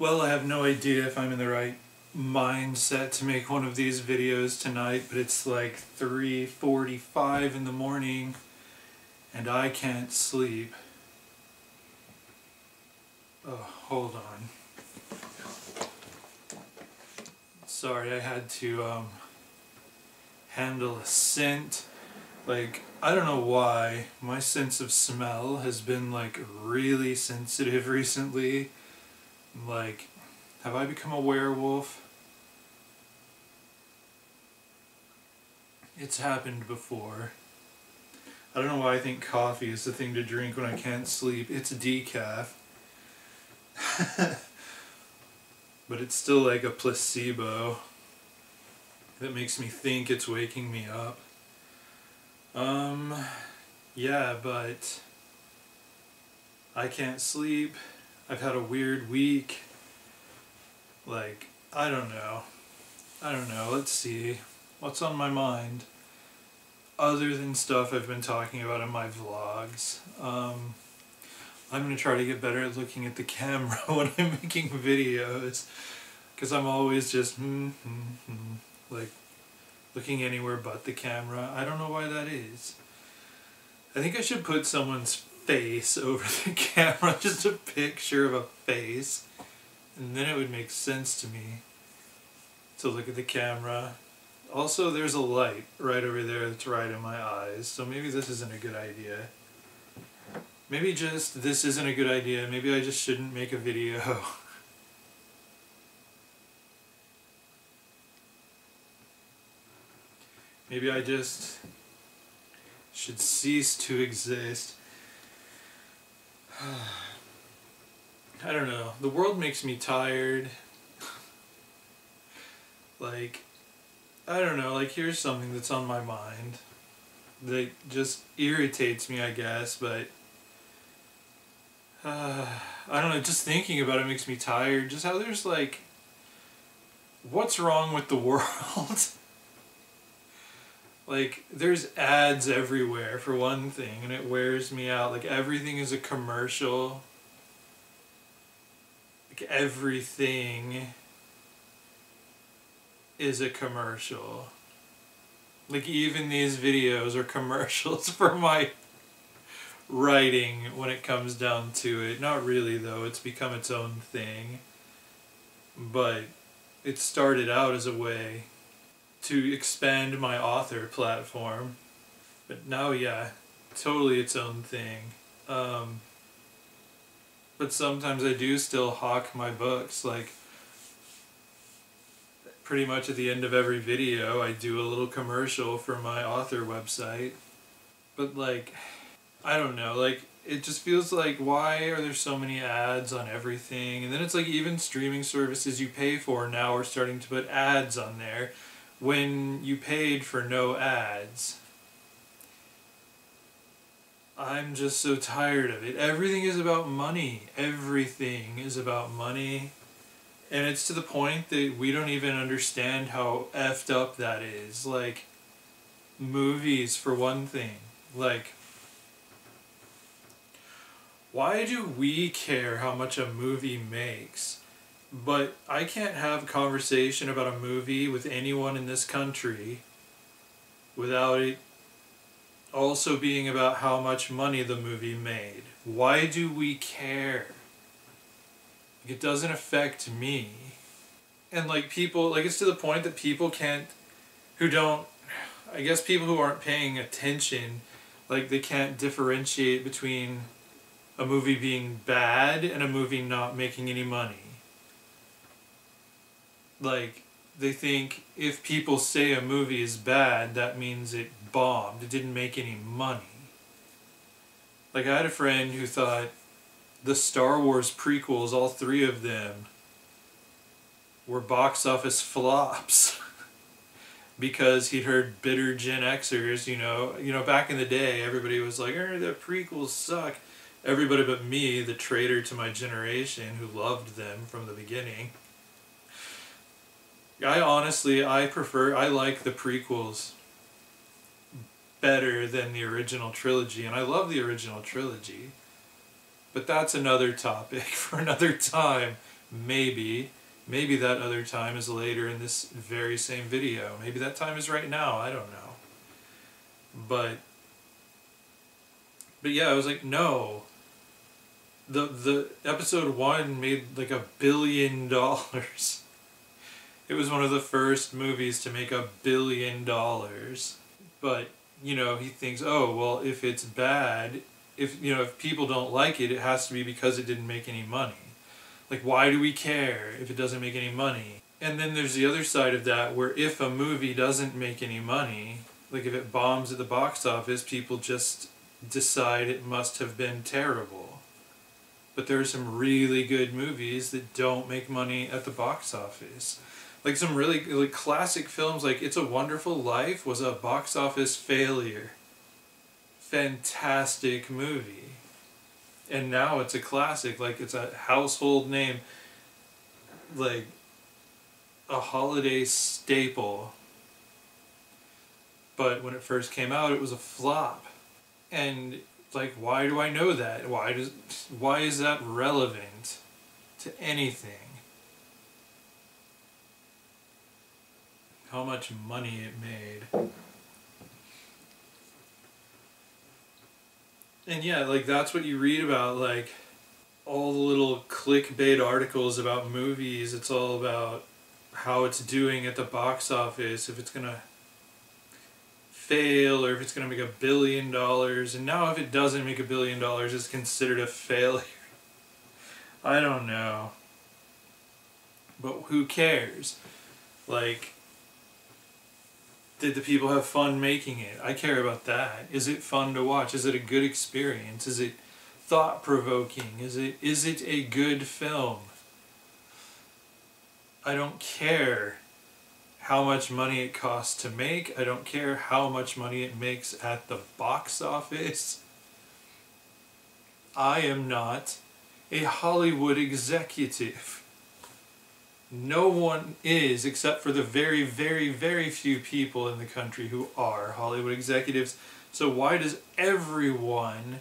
Well, I have no idea if I'm in the right mindset to make one of these videos tonight, but it's like 3:45 in the morning and I can't sleep. Oh, hold on. Sorry, I had to handle a scent. Like, I don't know why, my sense of smell has been like really sensitive recently. Like, have I become a werewolf? It's happened before. I don't know why I think coffee is the thing to drink when I can't sleep. It's decaf. But it's still like a placebo that makes me think it's waking me up. Yeah, but I can't sleep. I've had a weird week. Like, I don't know. Let's see. What's on my mind? Other than stuff I've been talking about in my vlogs. I'm going to try to get better at looking at the camera when I'm making videos. Because I'm always just, like, looking anywhere but the camera. I don't know why that is. I think I should put someone's face over the camera, just a picture of a face. And then it would make sense to me to look at the camera. Also, there's a light right over there that's right in my eyes, so maybe this isn't a good idea. Maybe just this isn't a good idea. Maybe I just shouldn't make a video. Maybe I just should cease to exist. I don't know. The world makes me tired. Like, I don't know, like here's something that's on my mind that just irritates me, I guess, but I don't know, just thinking about it makes me tired. Just how there's like, what's wrong with the world? Like, there's ads everywhere for one thing, and it wears me out. Like, everything is a commercial. Like, everything is a commercial. Like, even these videos are commercials for my writing when it comes down to it. Not really, though. It's become its own thing. But it started out as a way to expand my author platform. But now, yeah, totally its own thing. But sometimes I do still hawk my books. Like, pretty much at the end of every video I do a little commercial for my author website. But like, I don't know, like, it just feels like, why are there so many ads on everything? And then it's like, even streaming services you pay for now are starting to put ads on there when you paid for no ads. I'm just so tired of it. Everything is about money. Everything is about money. And it's to the point that we don't even understand how effed up that is. Like, movies, for one thing. Like, why do we care how much a movie makes? But I can't have a conversation about a movie with anyone in this country without it also being about how much money the movie made. Why do we care? It doesn't affect me. And like, people, like, it's to the point that people can't, who don't, I guess people who aren't paying attention, like, they can't differentiate between a movie being bad and a movie not making any money. Like, they think if people say a movie is bad, that means it bombed, it didn't make any money. Like, I had a friend who thought the Star Wars prequels, all three of them, were box office flops. Because he'd heard bitter Gen Xers, you know, back in the day, everybody was like, the prequels suck. Everybody but me, the traitor to my generation, who loved them from the beginning. I like the prequels better than the original trilogy, and I love the original trilogy. But that's another topic for another time. Maybe. Maybe that other time is later in this very same video. Maybe that time is right now. I don't know. But yeah, I was like, no. The episode 1 made like $1 billion. It was one of the first movies to make $1 billion. But, you know, he thinks, oh, well, if it's bad, if people don't like it, it has to be because it didn't make any money. Like, why do we care if it doesn't make any money? And then there's the other side of that, where if a movie doesn't make any money, like if it bombs at the box office, people just decide it must have been terrible. But there are some really good movies that don't make money at the box office. Like some really classic films, like It's a Wonderful Life was a box office failure. Fantastic movie. And now it's a classic, like it's a household name, like a holiday staple. But when it first came out, it was a flop. And like, why do I know that? Why is that relevant to anything? How much money it made. And yeah, like that's what you read about, like all the little clickbait articles about movies. It's all about how it's doing at the box office, if it's gonna fail or if it's gonna make $1 billion. And now if it doesn't make $1 billion, it's considered a failure. I don't know. But who cares? Like, did the people have fun making it? I care about that. Is it fun to watch? Is it a good experience? Is it thought-provoking? Is it a good film? I don't care how much money it costs to make. I don't care how much money it makes at the box office. I am not a Hollywood executive. No one is, except for the very, very, very few people in the country who are Hollywood executives. So why does everyone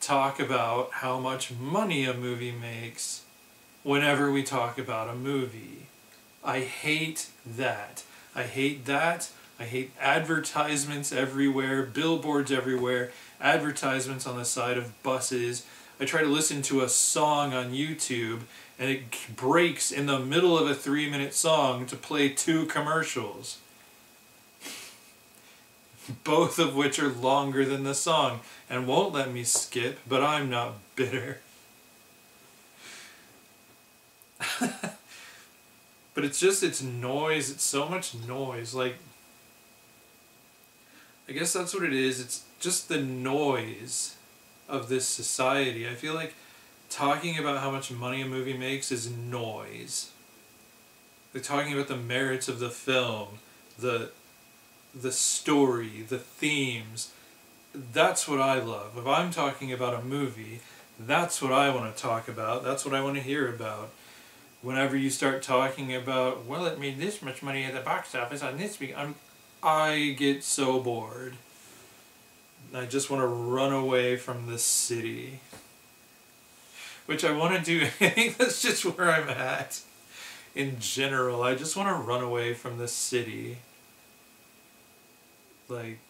talk about how much money a movie makes whenever we talk about a movie? I hate that. I hate that. I hate advertisements everywhere, billboards everywhere, advertisements on the side of buses. I try to listen to a song on YouTube and it breaks in the middle of a 3-minute song to play 2 commercials. Both of which are longer than the song and won't let me skip, but I'm not bitter. But it's noise, it's so much noise. Like, I guess that's what it is. It's just the noise of this society. I feel like talking about how much money a movie makes is noise. Like talking about the merits of the film, the story, the themes. That's what I love. If I'm talking about a movie, that's what I want to talk about. That's what I want to hear about. Whenever you start talking about, well, it made this much money at the box office on this week, I get so bored. I just want to run away from the city. Which I want to do. I think that's just where I'm at. In general, I just want to run away from the city. Like,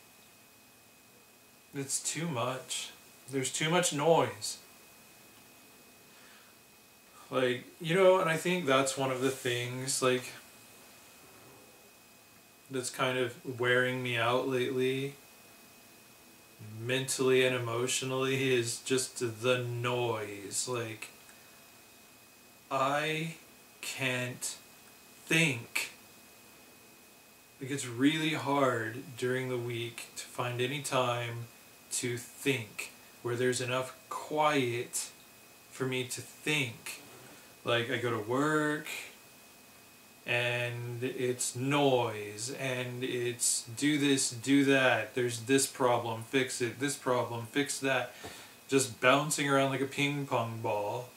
it's too much. There's too much noise. Like, and I think that's one of the things, like, that's kind of wearing me out lately, mentally and emotionally, is just the noise. Like, I can't think. Like, it's really hard during the week to find any time to think where there's enough quiet for me to think. Like, I go to work and it's noise and it's do this, do that, there's this problem, fix it, this problem, fix that, just bouncing around like a ping pong ball.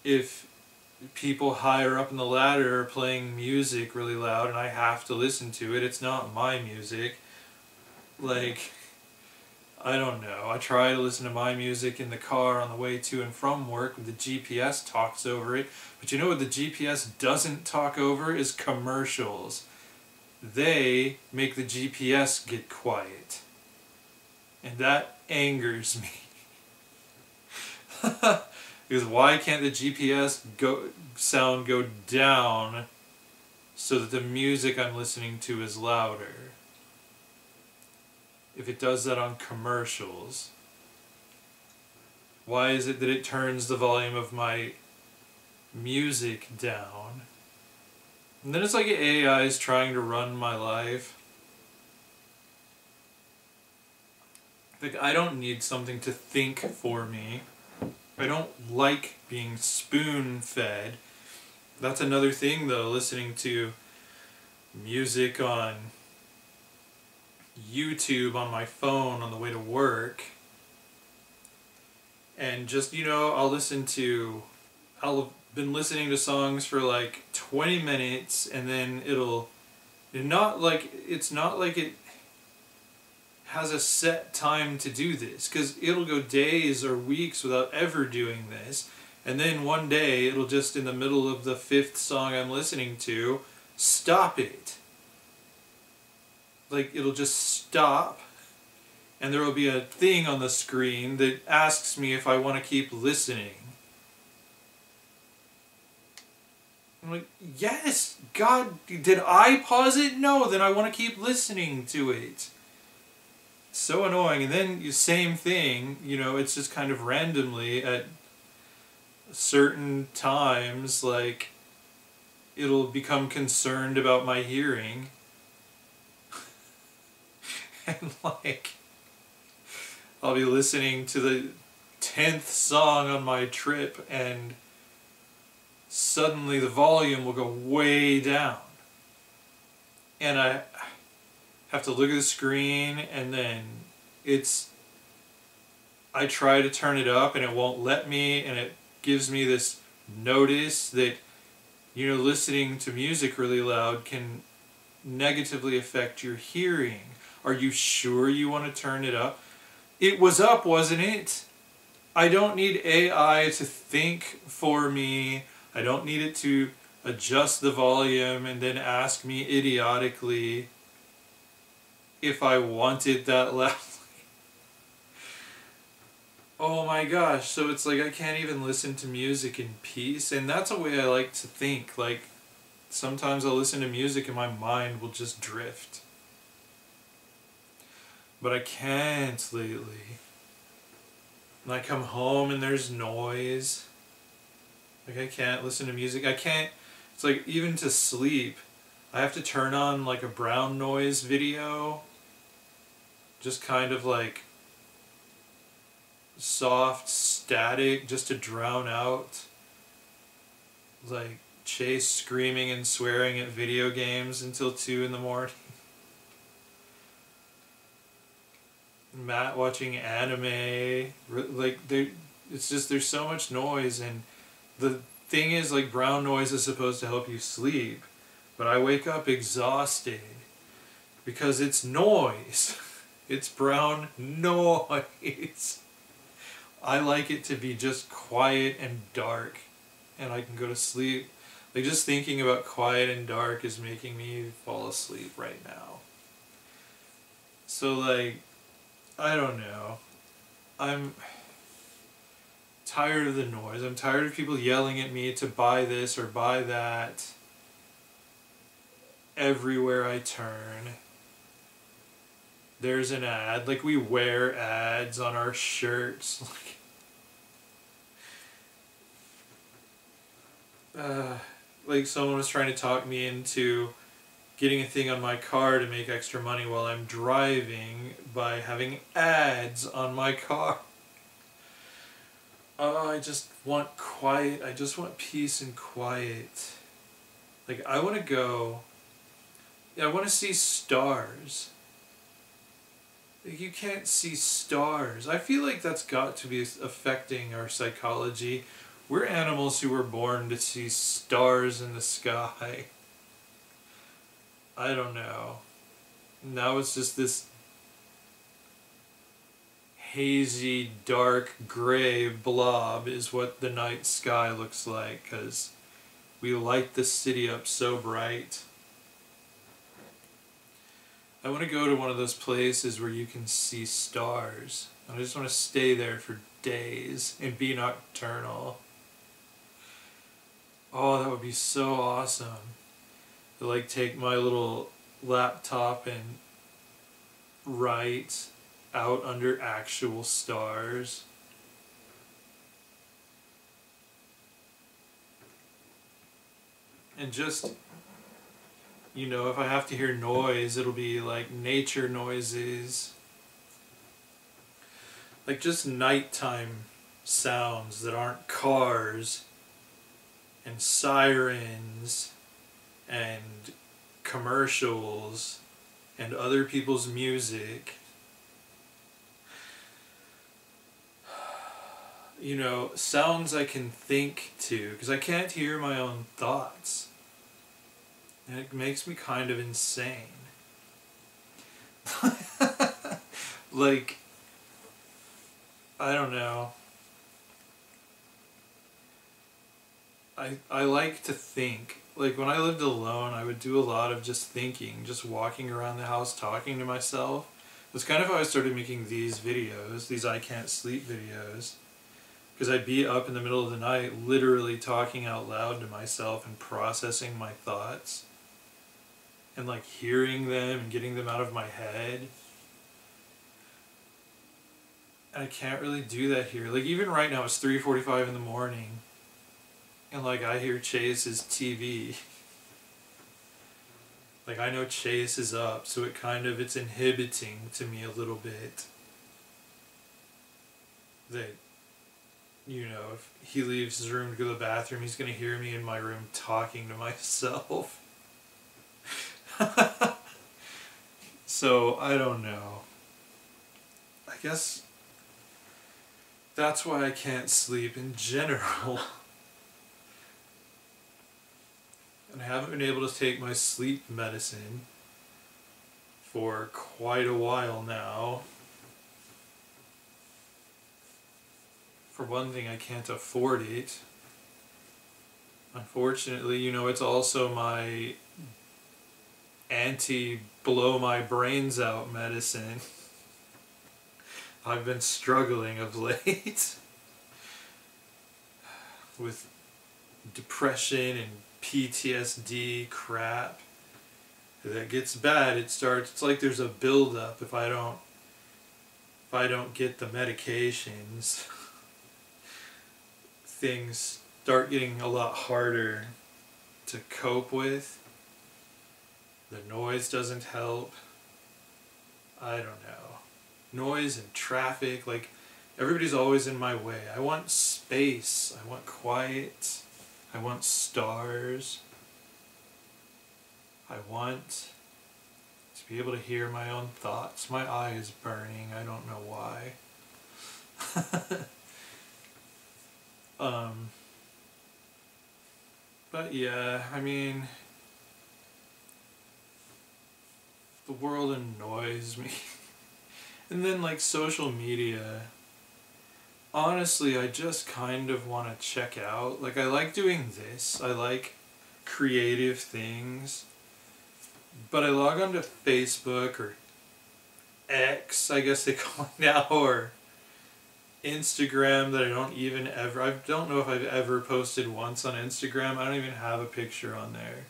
If people higher up in the ladder are playing music really loud and I have to listen to it, it's not my music. Like, I don't know. I try to listen to my music in the car on the way to and from work. The GPS talks over it. But you know what the GPS doesn't talk over is commercials. They make the GPS get quiet. And that angers me. Because why can't the GPS sound go down so that the music I'm listening to is louder? If it does that on commercials, why is it that it turns the volume of my music down? And then it's like AI is trying to run my life. Like, I don't need something to think for me. I don't like being spoon-fed. That's another thing, though, listening to music on YouTube on my phone on the way to work. And just, I'll have been listening to songs for like 20 minutes and then it's not like it has a set time to do this, because it'll go days or weeks without ever doing this, and then one day it'll just, in the middle of the 5th song I'm listening to, stop it. Like, it'll just stop, and there will be a thing on the screen that asks me if I want to keep listening. I'm like, yes, God, did I pause it? No, then I want to keep listening to it. So annoying. And then, same thing, it's just kind of randomly at certain times, like, it'll become concerned about my hearing. And like, I'll be listening to the 10th song on my trip and suddenly the volume will go way down. And I have to look at the screen, and then I try to turn it up and it won't let me, and it gives me this notice that, listening to music really loud can negatively affect your hearing. Are you sure you want to turn it up? It was up, wasn't it? I don't need AI to think for me. I don't need it to adjust the volume and then ask me idiotically if I want it that loudly. Oh my gosh, so it's like I can't even listen to music in peace, and that's a way I like to think. Like, sometimes I'll listen to music and my mind will just drift. But I can't lately. And I come home and there's noise. Like, I can't listen to music. I can't, it's like, even to sleep, I have to turn on like a brown noise video. Just kind of like soft static, just to drown out like Chase screaming and swearing at video games until 2 in the morning. Matt watching anime, like, it's just, there's so much noise, and the thing is, like, brown noise is supposed to help you sleep, but I wake up exhausted because it's noise. It's brown noise. I like it to be just quiet and dark, and I can go to sleep. Like, just thinking about quiet and dark is making me fall asleep right now. So, like, I don't know. I'm tired of the noise. I'm tired of people yelling at me to buy this or buy that everywhere I turn. There's an ad. Like, we wear ads on our shirts. Like someone was trying to talk me into getting a thing on my car to make extra money while I'm driving by having ads on my car. Oh, I just want quiet. I just want peace and quiet. Like, I want to go... I want to see stars. Like, you can't see stars. I feel like that's got to be affecting our psychology. We're animals who were born to see stars in the sky. I don't know. Now it's just this hazy, dark, gray blob is what the night sky looks like, because we light the city up so bright. I want to go to one of those places where you can see stars. I just want to stay there for days and be nocturnal. Oh, that would be so awesome. To like take my little laptop and write out under actual stars. And just, you know, if I have to hear noise, it'll be like nature noises. Like just nighttime sounds that aren't cars and sirens and commercials and other people's music. You know, sounds I can think to, because I can't hear my own thoughts. And it makes me kind of insane. Like, I don't know. I like to think. Like when I lived alone, I would do a lot of just thinking, just walking around the house talking to myself. That's kind of how I started making these videos, these I can't sleep videos. Because I'd be up in the middle of the night literally talking out loud to myself and processing my thoughts. And like hearing them and getting them out of my head. And I can't really do that here. Like even right now it's 3:45 in the morning. And like I hear Chase's TV. Like I know Chase is up, so it's inhibiting to me a little bit. That, you know, if he leaves his room to go to the bathroom, he's going to hear me in my room talking to myself. So, I don't know. I guess that's why I can't sleep in general. And I haven't been able to take my sleep medicine for quite a while now. For one thing, I can't afford it. Unfortunately, you know, it's also my anti-blow my brains out medicine. I've been struggling of late with depression and PTSD crap. That gets bad, it's like there's a buildup if I don't get the medications. Things start getting a lot harder to cope with. The noise doesn't help. I don't know. Noise and traffic, like everybody's always in my way. I want space. I want quiet. I want stars. I want to be able to hear my own thoughts. My eye is burning. I don't know why. But yeah, I mean, the world annoys me. And then like social media, honestly, I just kind of want to check out. Like I like doing this. I like creative things. But I log onto Facebook or X, I guess they call it now, or Instagram that I don't know if I've ever posted once on Instagram. I don't even have a picture on there.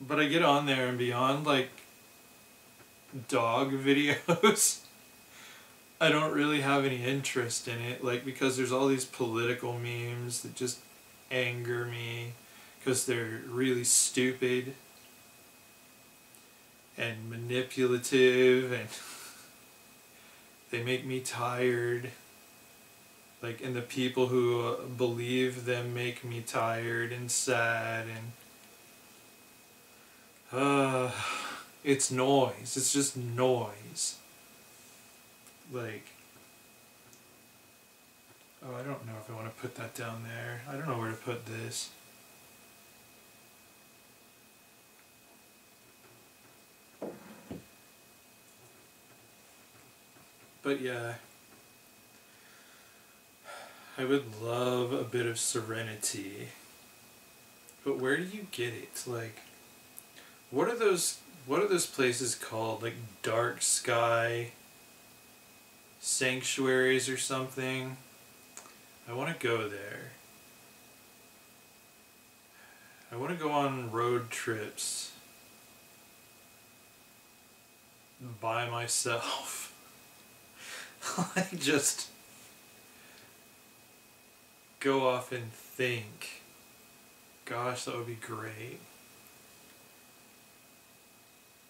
But I get on there and beyond like dog videos, I don't really have any interest in it, like because there's all these political memes that just anger me because they're really stupid and manipulative and they make me tired. Like, and the people who believe them make me tired and sad and it's noise. It's just noise. Like, oh, I don't know if I want to put that down there. I don't know where to put this. But yeah, I would love a bit of serenity. But where do you get it? Like, what are those places called? Like dark sky sanctuaries or something? I want to go there. I want to go on road trips by myself. Like just go off and think. Gosh, that would be great.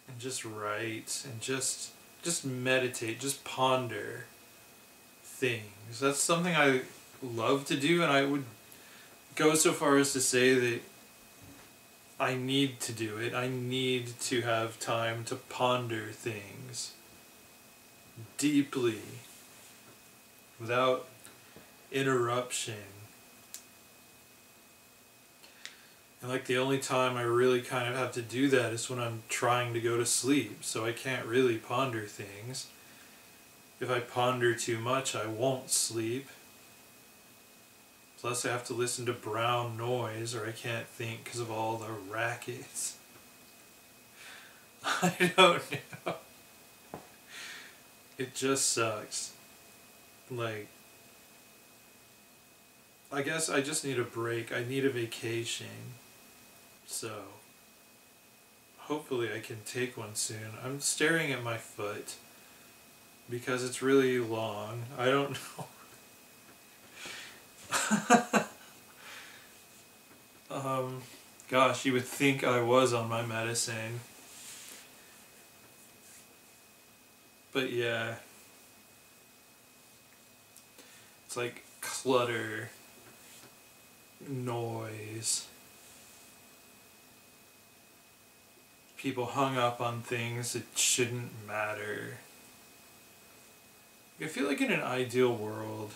And just write and just meditate, just ponder things. That's something I love to do, and I would go so far as to say that I need to do it. I need to have time to ponder things deeply without interruption. And like the only time I really kind of have to do that is when I'm trying to go to sleep, so I can't really ponder things. If I ponder too much, I won't sleep. Plus I have to listen to brown noise or I can't think because of all the rackets. I don't know. It just sucks. Like, I guess I just need a break. I need a vacation. So, hopefully I can take one soon. I'm staring at my foot because it's really long. I don't know. Gosh, you would think I was on my medicine. But yeah. It's like clutter, noise. People hung up on things that shouldn't matter. I feel like in an ideal world,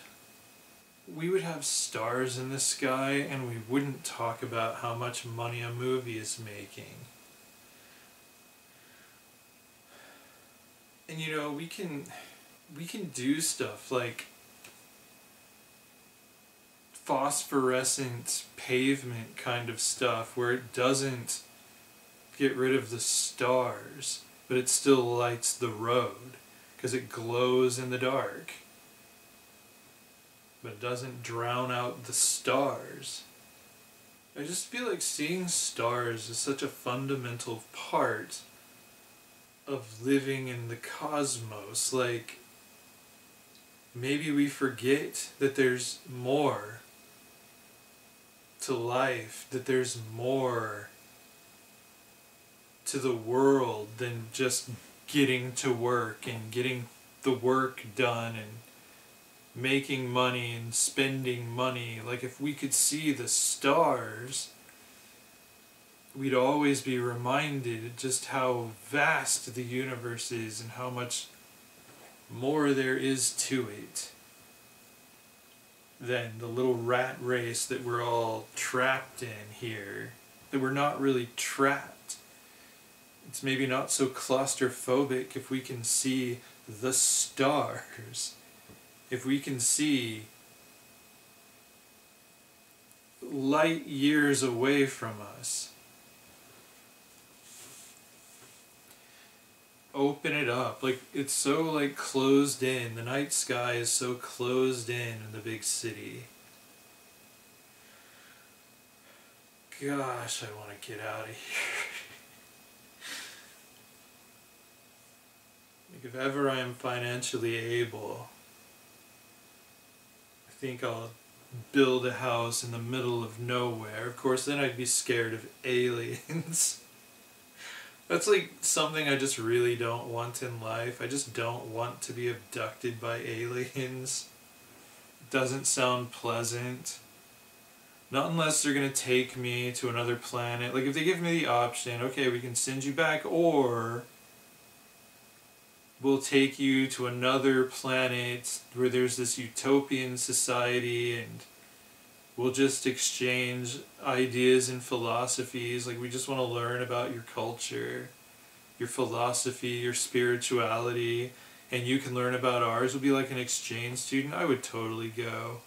we would have stars in the sky and we wouldn't talk about how much money a movie is making. And you know, we can do stuff like phosphorescent pavement kind of stuff where it doesn't get rid of the stars, but it still lights the road because it glows in the dark. But it doesn't drown out the stars. I just feel like seeing stars is such a fundamental part of living in the cosmos. Like, maybe we forget that there's more to life, that there's more to the world than just getting to work and getting the work done and making money and spending money. Like, if we could see the stars, we'd always be reminded just how vast the universe is and how much more there is to it than the little rat race that we're all trapped in here. That we're not really trapped. It's maybe not so claustrophobic if we can see the stars. If we can see light years away from us. Open it up. Like, it's so like closed in. The night sky is so closed in the big city. Gosh, I want to get out of here. Like, if ever I am financially able, I think I'll build a house in the middle of nowhere. Of course, then I'd be scared of aliens. That's like something I just really don't want in life. I just don't want to be abducted by aliens. It doesn't sound pleasant. Not unless they're going to take me to another planet. Like, if they give me the option, okay, we can send you back, or we'll take you to another planet where there's this utopian society and we'll just exchange ideas and philosophies. Like, we just want to learn about your culture, your philosophy, your spirituality, and you can learn about ours, would be like an exchange student, I would totally go.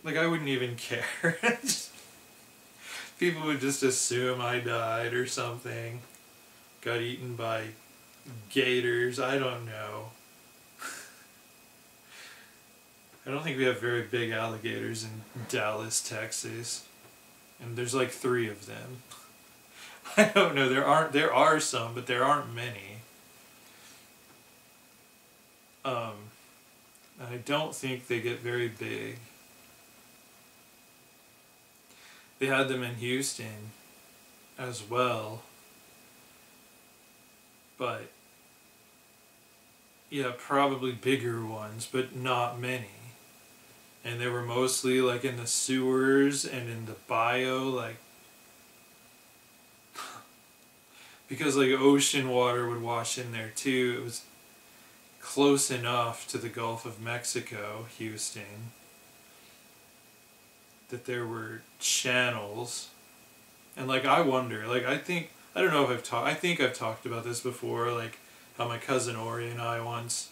Like, I wouldn't even care. People would just assume I died or something. Got eaten by gators, I don't know. I don't think we have very big alligators in Dallas, Texas. And there's like 3 of them. I don't know, there are some, but there aren't many. And I don't think they get very big. They had them in Houston as well. But yeah, probably bigger ones, but not many. And they were mostly like in the sewers and in the bio, like, because like ocean water would wash in there too. It was close enough to the Gulf of Mexico, Houston, that there were channels. And like, I wonder, like, I don't know if I think I've talked about this before, like how my cousin Ori and I once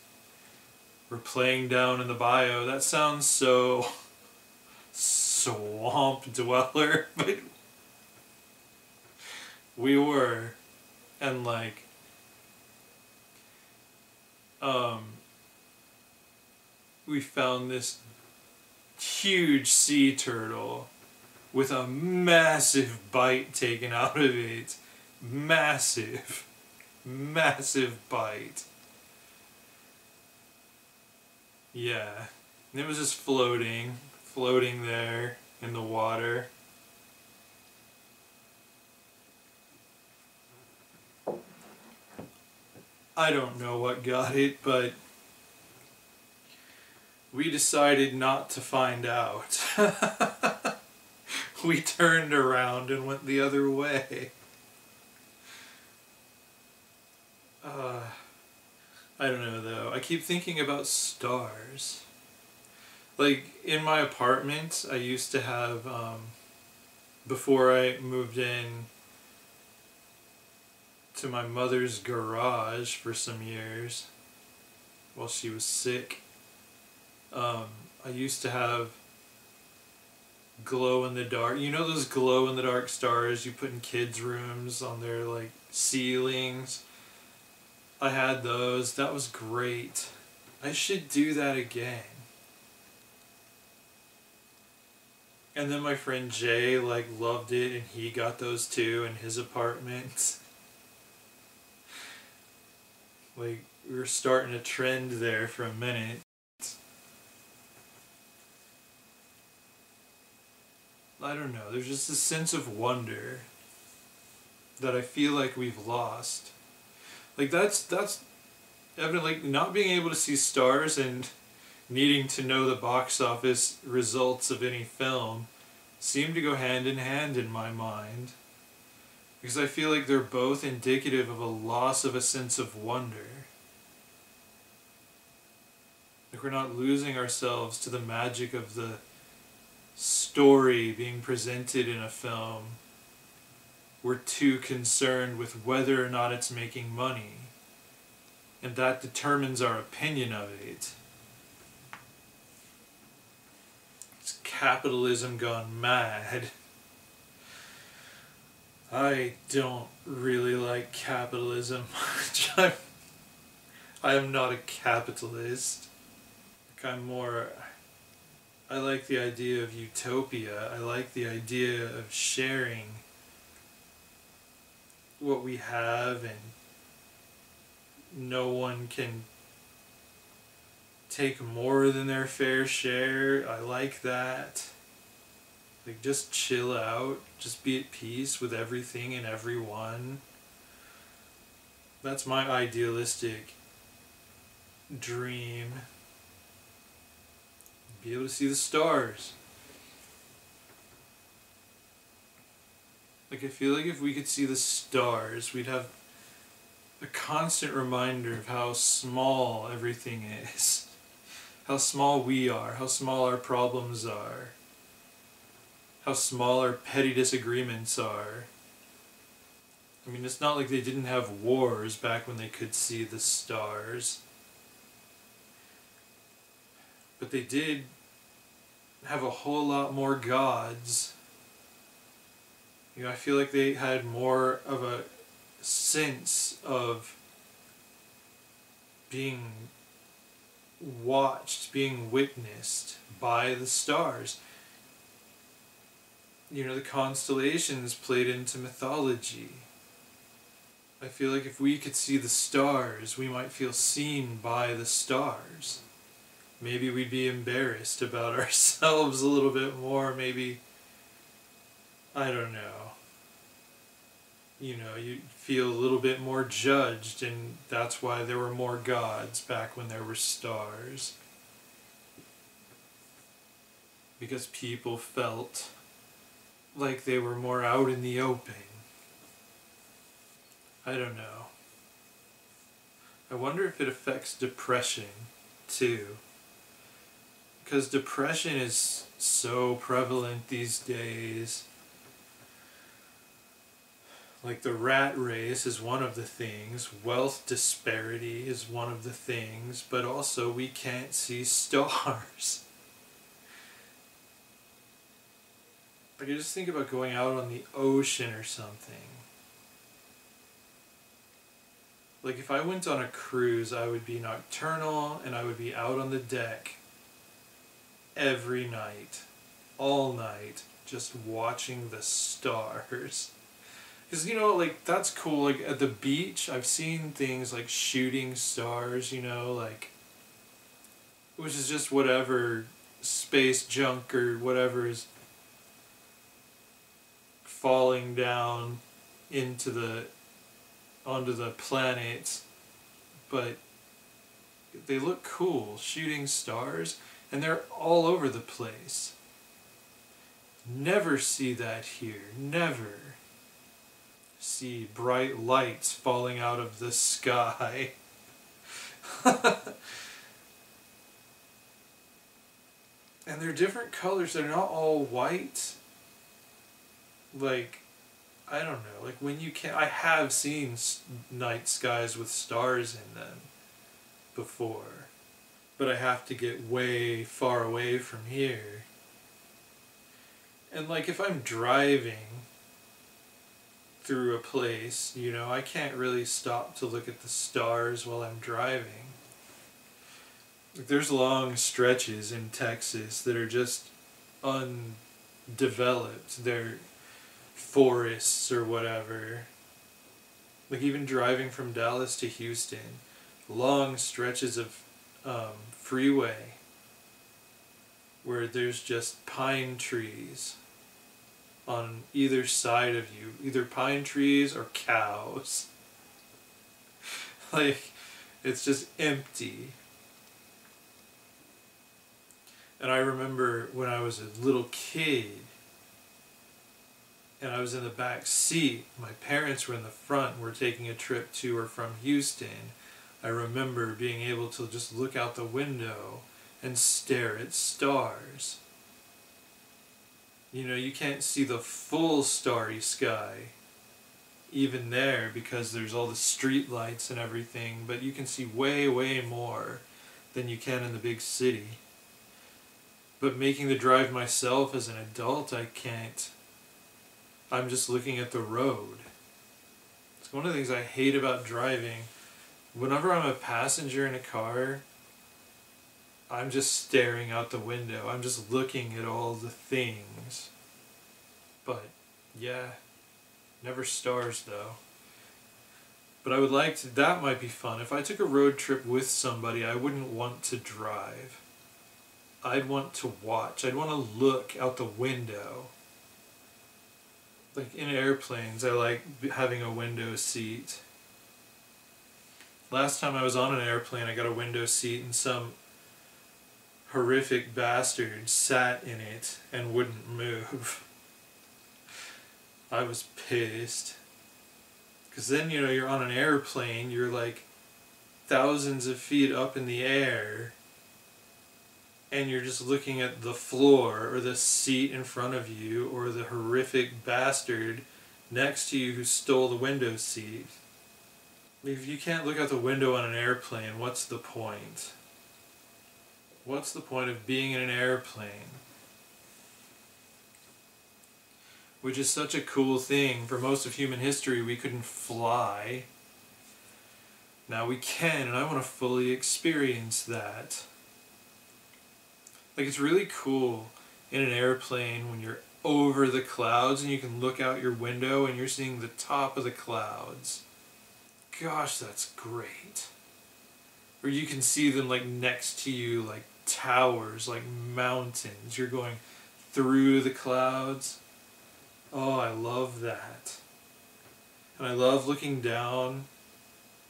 were playing down in the bio. That sounds so swamp dweller, but we were. And like, we found this huge sea turtle with a massive bite taken out of it. Massive bite. Yeah. And it was just floating there in the water. I don't know what got it, but we decided not to find out. We turned around and went the other way. I don't know though. I keep thinking about stars. Like, in my apartment, I used to have, before I moved in to my mother's garage for some years, while she was sick, I used to have glow-in-the-dark, you know those glow-in-the-dark stars you put in kids' rooms on their, like, ceilings? I had those. That was great. I should do that again. And then my friend Jay, like, loved it, and he got those too in his apartment. Like, we were starting a trend there for a minute. I don't know, there's just a sense of wonder that I feel like we've lost. Like, that's evident, like, not being able to see stars and needing to know the box office results of any film seem to go hand in hand in my mind. Because I feel like they're both indicative of a loss of a sense of wonder. Like, we're not losing ourselves to the magic of the story being presented in a film. We're too concerned with whether or not it's making money. And that determines our opinion of it. It's capitalism gone mad. I don't really like capitalism much. I am not a capitalist. I like the idea of utopia. I like the idea of sharing what we have, and no one can take more than their fair share. I like that. Like, just chill out, just be at peace with everything and everyone. That's my idealistic dream. Be able to see the stars. Like, I feel like if we could see the stars, we'd have a constant reminder of how small everything is. How small we are, how small our problems are. How small our petty disagreements are. I mean, it's not like they didn't have wars back when they could see the stars. But they did have a whole lot more gods. You know, I feel like they had more of a sense of being watched, being witnessed by the stars. You know, the constellations played into mythology. I feel like if we could see the stars, we might feel seen by the stars. Maybe we'd be embarrassed about ourselves a little bit more, maybe, I don't know. You know, you feel a little bit more judged, and that's why there were more gods back when there were stars. Because people felt like they were more out in the open. I don't know. I wonder if it affects depression, too. Because depression is so prevalent these days. Like the rat race is one of the things, wealth disparity is one of the things, but also we can't see stars. Like I just think about going out on the ocean or something. Like if I went on a cruise, I would be nocturnal and I would be out on the deck every night, all night, just watching the stars. Because, you know, like, that's cool. Like, at the beach, I've seen things like shooting stars, you know, like, which is just whatever space junk or whatever is falling down onto the planet. But they look cool, shooting stars, and they're all over the place. Never see that here, never. See bright lights falling out of the sky. And they're different colors, they're not all white. Like, I don't know, like when you I have seen night skies with stars in them before, but I have to get way far away from here. And like if I'm driving through a place, you know, I can't really stop to look at the stars while I'm driving. There's long stretches in Texas that are just undeveloped. They're forests or whatever. Like even driving from Dallas to Houston, long stretches of freeway where there's just pine trees on either side of you, either pine trees or cows. Like, it's just empty. And I remember when I was a little kid and I was in the back seat, my parents were in the front, we're taking a trip to or from Houston. I remember being able to just look out the window and stare at stars. You know, you can't see the full starry sky even there because there's all the street lights and everything, but you can see way, way more than you can in the big city. But making the drive myself as an adult, I can't. I'm just looking at the road. It's one of the things I hate about driving. Whenever I'm a passenger in a car, I'm just staring out the window. I'm just looking at all the things. But, yeah, never stars though. But I would like to, that might be fun. If I took a road trip with somebody, I wouldn't want to drive. I'd want to watch. I'd want to look out the window. Like in airplanes, I like having a window seat. Last time I was on an airplane, I got a window seat and some horrific bastard sat in it and wouldn't move. I was pissed. Because then, you know, you're on an airplane, you're like thousands of feet up in the air, and you're just looking at the floor or the seat in front of you or the horrific bastard next to you who stole the window seat. If you can't look out the window on an airplane, what's the point? What's the point of being in an airplane? Which is such a cool thing. For most of human history, we couldn't fly. Now we can, and I want to fully experience that. Like, it's really cool in an airplane when you're over the clouds and you can look out your window and you're seeing the top of the clouds. Gosh, that's great. Or you can see them like next to you, like towers, like mountains. You're going through the clouds. Oh, I love that. And I love looking down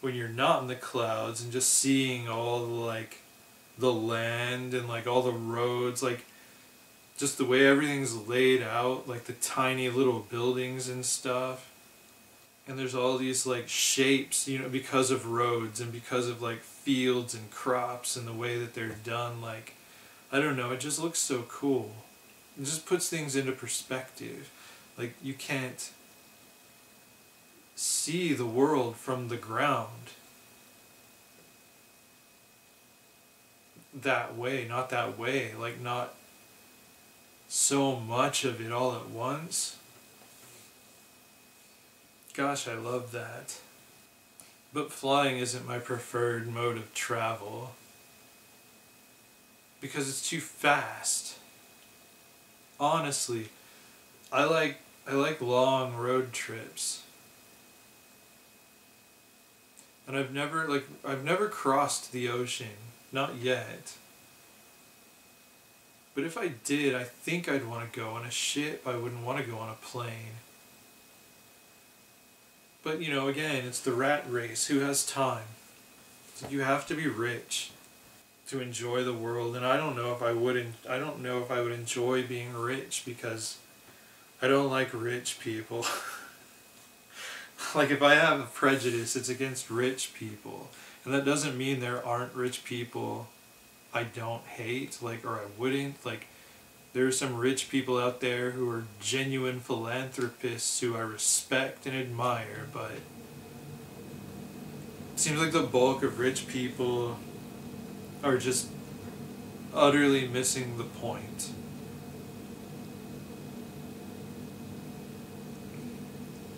when you're not in the clouds and just seeing all the, like, the land and like all the roads, like just the way everything's laid out, like the tiny little buildings and stuff. And there's all these like shapes, you know, because of roads and because of like fields and crops and the way that they're done. Like, I don't know, it just looks so cool. It just puts things into perspective. Like, you can't see the world from the ground that way, not that way, like not so much of it all at once. Gosh, I love that. But flying isn't my preferred mode of travel because it's too fast. Honestly, I like long road trips. And I've never crossed the ocean, not yet. But if I did, I think I'd want to go on a ship. I wouldn't want to go on a plane. But, you know, again, it's the rat race. Who has time? So you have to be rich to enjoy the world. And I don't know if I would enjoy being rich because I don't like rich people. Like, if I have a prejudice, it's against rich people. And that doesn't mean there aren't rich people I don't hate, like, or I wouldn't. Like, there are some rich people out there who are genuine philanthropists who I respect and admire, but it seems like the bulk of rich people are just utterly missing the point.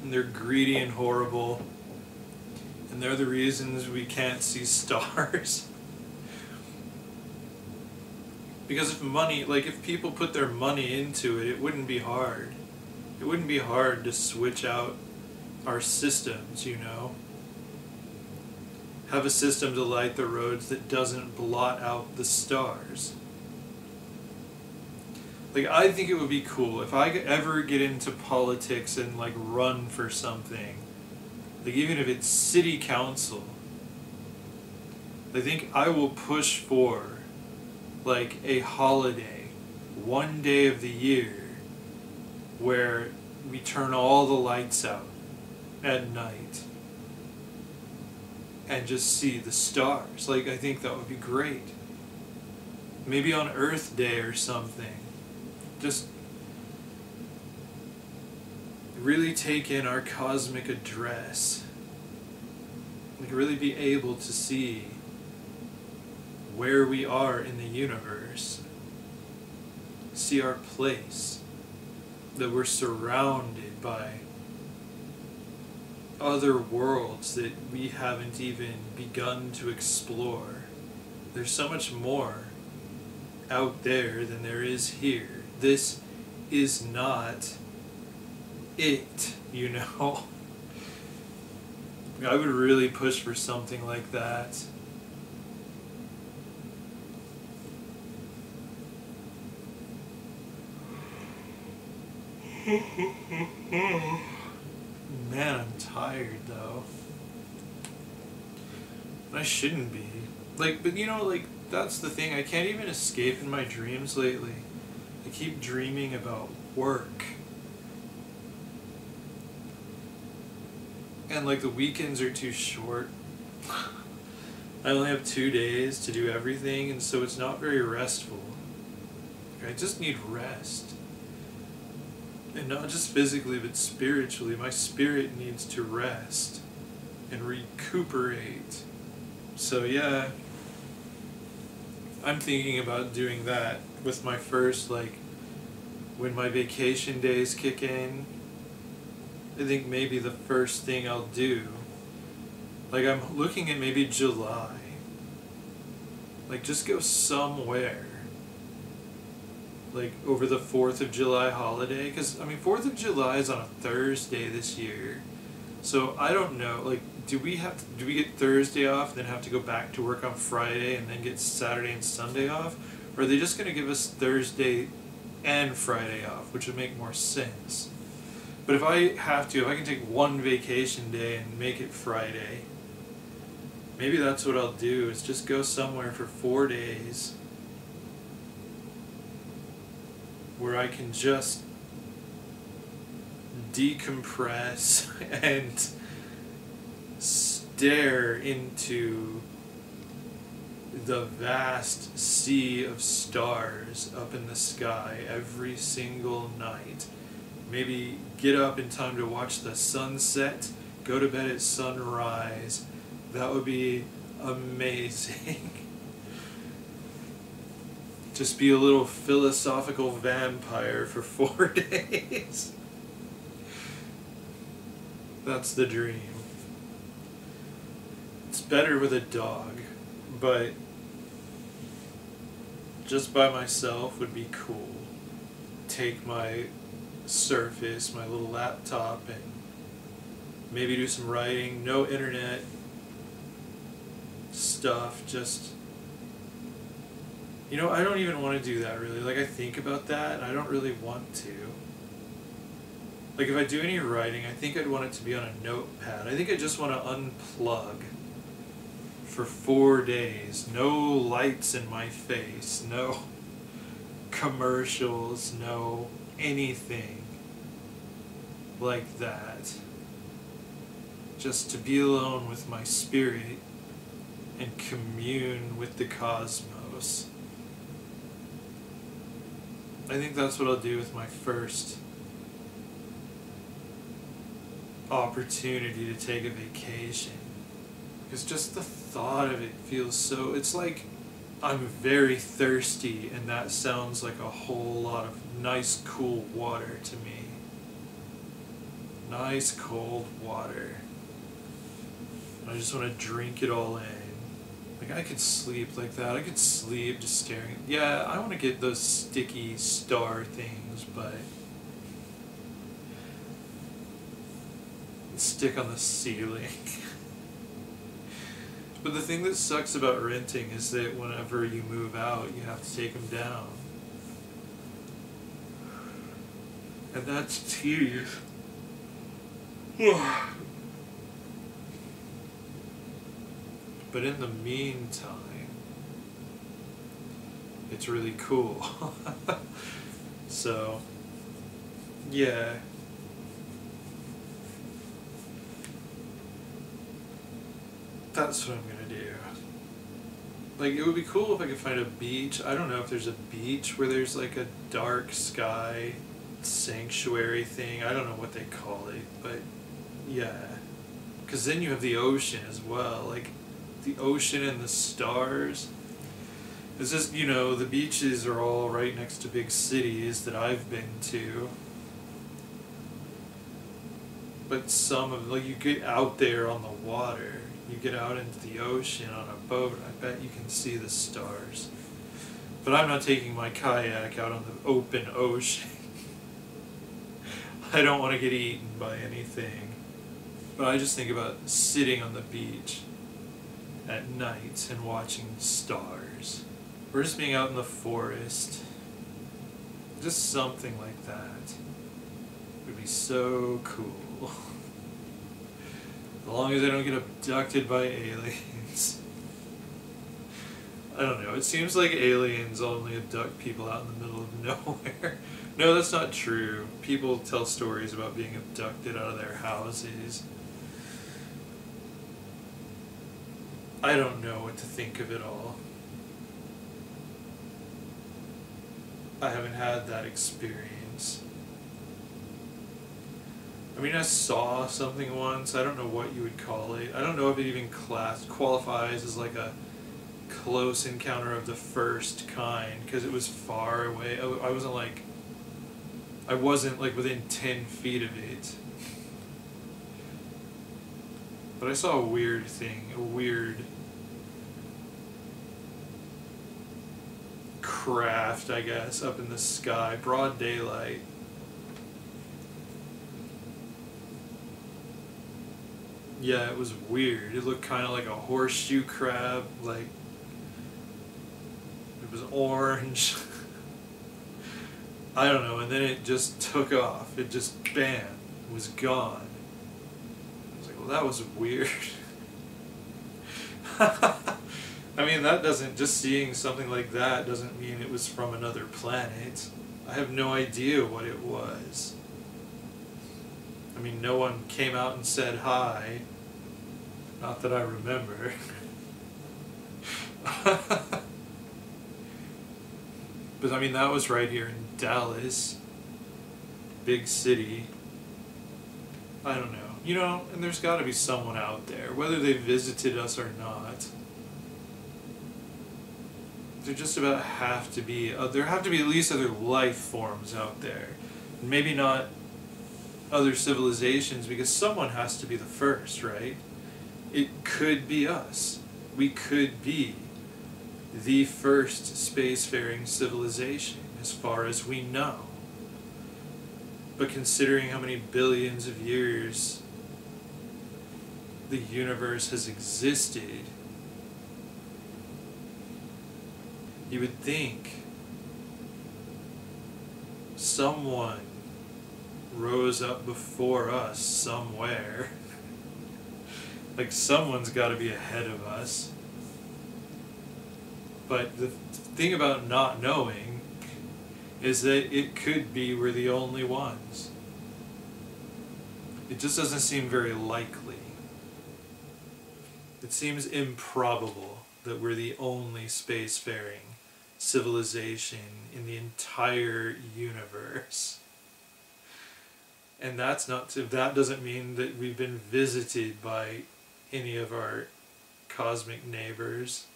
And they're greedy and horrible, and they're the reasons we can't see stars. Because if people put their money into it, it wouldn't be hard. It wouldn't be hard to switch out our systems, you know? Have a system to light the roads that doesn't blot out the stars. Like, I think it would be cool if I could ever get into politics and, like, run for something. Like, even if it's city council. I think I will push for, like, a holiday, one day of the year, where we turn all the lights out at night and just see the stars. Like, I think that would be great. Maybe on Earth Day or something. Just really take in our cosmic address. Like, really be able to see where we are in the universe. See our place. That we're surrounded by other worlds that we haven't even begun to explore. There's so much more out there than there is here. This is not it, you know? I would really push for something like that. Man, I'm tired though. I shouldn't be. Like, but you know, like, that's the thing. I can't even escape in my dreams lately. I keep dreaming about work. And like, the weekends are too short. I only have 2 days to do everything, and so it's not very restful. I just need rest. And not just physically, but spiritually. My spirit needs to rest and recuperate. So yeah, I'm thinking about doing that with my first, like, when my vacation days kick in. I think maybe the first thing I'll do, like, I'm looking at maybe July. Like, just go somewhere. Like, over the 4th of July holiday. Because, I mean, 4th of July is on a Thursday this year. So, I don't know. Like, do we get Thursday off, and then have to go back to work on Friday, and then get Saturday and Sunday off? Or are they just going to give us Thursday and Friday off, which would make more sense? But if I can take one vacation day and make it Friday, maybe that's what I'll do, is just go somewhere for 4 days where I can just decompress and stare into the vast sea of stars up in the sky every single night. Maybe get up in time to watch the sunset, go to bed at sunrise. That would be amazing. Just be a little philosophical vampire for 4 days. That's the dream. It's better with a dog, but just by myself would be cool. Take my Surface, my little laptop, and maybe do some writing. No internet stuff, just, you know, I don't even want to do that really. Like, I think about that and I don't really want to. Like, if I do any writing, I think I'd want it to be on a notepad. I think I just want to unplug for 4 days. No lights in my face, no commercials, no anything like that. Just to be alone with my spirit and commune with the cosmos. I think that's what I'll do with my first opportunity to take a vacation. Because just the thought of it feels so, it's like I'm very thirsty, and that sounds like a whole lot of nice cool water to me. Nice cold water. I just want to drink it all in. Like, I could sleep like that. I could sleep just staring. Yeah, I want to get those sticky star things, but stick on the ceiling. But the thing that sucks about renting is that whenever you move out, you have to take them down. And that's tedious. But in the meantime, it's really cool. So, yeah. That's what I'm gonna do. Like, it would be cool if I could find a beach. I don't know if there's a beach where there's like a dark sky sanctuary thing. I don't know what they call it, but yeah. Because then you have the ocean as well. Like, the ocean and the stars. It's just, you know, the beaches are all right next to big cities that I've been to. But some of, like, you get out there on the water. You get out into the ocean on a boat, I bet you can see the stars. But I'm not taking my kayak out on the open ocean. I don't want to get eaten by anything. But I just think about sitting on the beach at night and watching stars. Or just being out in the forest. Just something like that would be so cool. As long as I don't get abducted by aliens. I don't know, it seems like aliens only abduct people out in the middle of nowhere. No, that's not true. People tell stories about being abducted out of their houses. I don't know what to think of it all. I haven't had that experience. I mean, I saw something once. I don't know what you would call it. I don't know if it even qualifies as like a close encounter of the first kind, because it was far away. I wasn't like within 10 feet of it. But I saw a weird thing, a weird craft, I guess, up in the sky, broad daylight. Yeah, it was weird. It looked kind of like a horseshoe crab, like it was orange. I don't know, and then it just took off. It just, bam, was gone. I was like, well, that was weird. I mean, that doesn't, just seeing something like that doesn't mean it was from another planet. I have no idea what it was. I mean, no one came out and said hi. Not that I remember. But I mean, that was right here in Dallas. Big city. I don't know. You know, and there's got to be someone out there, whether they visited us or not. There just about have to be, there have to be at least other life forms out there. Maybe not other civilizations, because someone has to be the first, right? It could be us. We could be the first spacefaring civilization, as far as we know. But considering how many billions of years the universe has existed, you would think someone rose up before us somewhere. Like, someone's got to be ahead of us. But the thing about not knowing is that it could be we're the only ones. It just doesn't seem very likely. It seems improbable that we're the only spacefaring civilization in the entire universe. And that doesn't mean that we've been visited by any of our cosmic neighbors.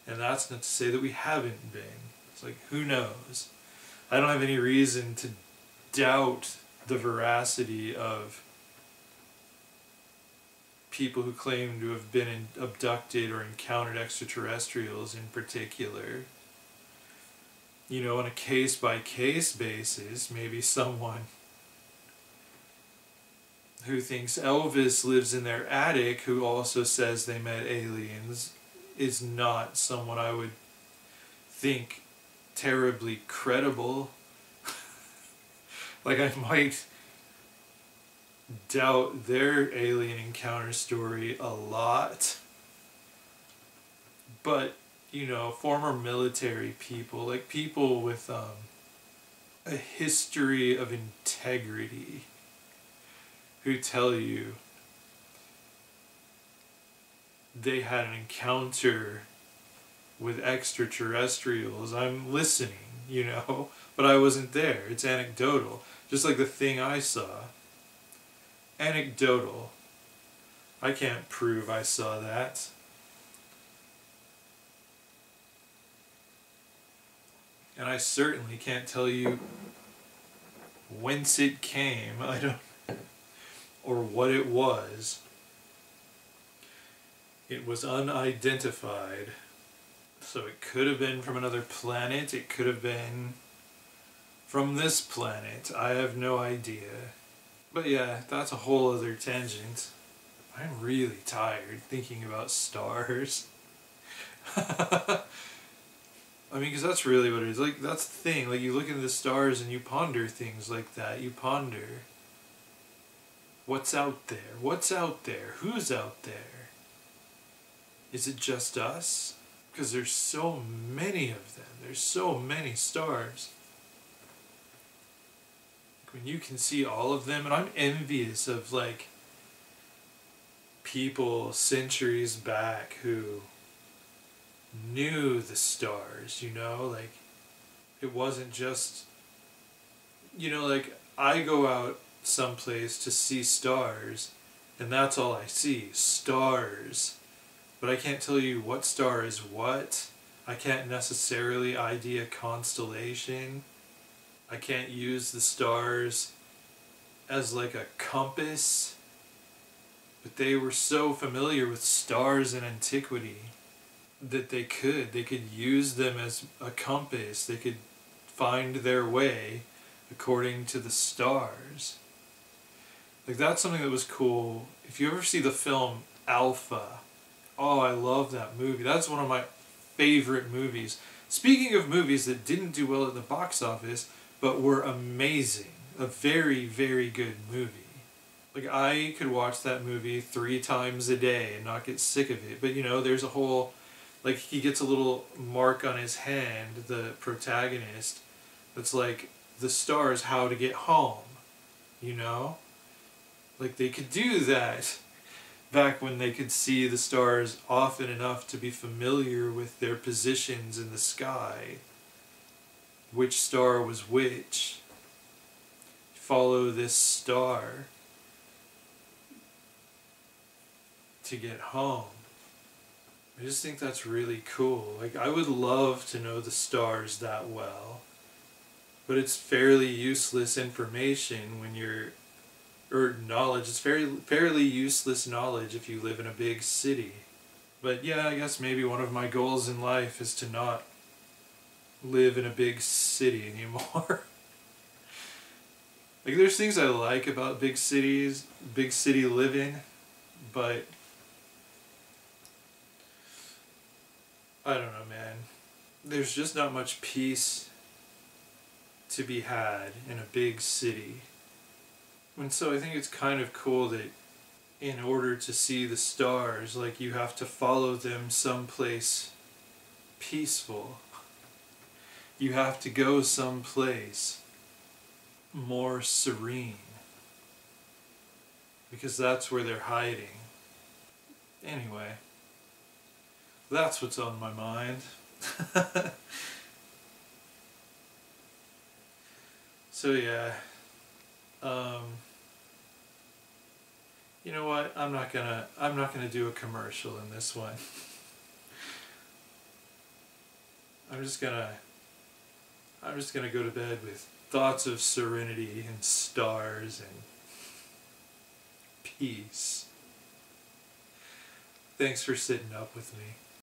And that's not to say that we haven't been. It's like, who knows? I don't have any reason to doubt the veracity of people who claim to have been abducted or encountered extraterrestrials in particular. You know, on a case-by-case basis, maybe someone who thinks Elvis lives in their attic, who also says they met aliens, is not someone I would think terribly credible. Like, I might doubt their alien encounter story a lot. But, you know, former military people, like people with a history of integrity, who tell you they had an encounter with extraterrestrials. I'm listening, you know, but I wasn't there. It's anecdotal. Just like the thing I saw. Anecdotal. I can't prove I saw that. And I certainly can't tell you whence it came. I don't, or what it was. It was unidentified. So it could have been from another planet. It could have been from this planet. I have no idea. But yeah, that's a whole other tangent. I'm really tired thinking about stars. I mean, because that's really what it is. Like, that's the thing. Like, you look at the stars and you ponder things like that. You ponder, what's out there? What's out there? Who's out there? Is it just us? Because there's so many of them. There's so many stars. When you can see all of them, and I'm envious of, like, people centuries back who knew the stars, you know? Like, it wasn't just, you know, like, I go out someplace to see stars, and that's all I see, stars. But I can't tell you what star is what. I can't necessarily ID a constellation. I can't use the stars as like a compass. But they were so familiar with stars in antiquity that they could use them as a compass. They could find their way according to the stars. Like, that's something that was cool. If you ever see the film Alpha, oh, I love that movie. That's one of my favorite movies. Speaking of movies that didn't do well at the box office, but were amazing. A very, very good movie. Like, I could watch that movie 3 times a day and not get sick of it. But, you know, there's a whole, like, he gets a little mark on his hand, the protagonist, that's like, the stars, how to get home, you know? Like, they could do that back when they could see the stars often enough to be familiar with their positions in the sky. Which star was which. Follow this star to get home. I just think that's really cool. Like, I would love to know the stars that well, but it's fairly useless information when you're, or knowledge, it's fairly useless knowledge if you live in a big city. But yeah, I guess maybe one of my goals in life is to not live in a big city anymore. Like, there's things I like about big cities, big city living, but I don't know, man. There's just not much peace to be had in a big city. And so I think it's kind of cool that in order to see the stars, like, you have to follow them someplace peaceful. You have to go someplace more serene, because that's where they're hiding. Anyway, that's what's on my mind. So yeah, you know what? I'm not gonna do a commercial in this one. I'm just gonna go to bed with thoughts of serenity and stars and peace. Thanks for sitting up with me.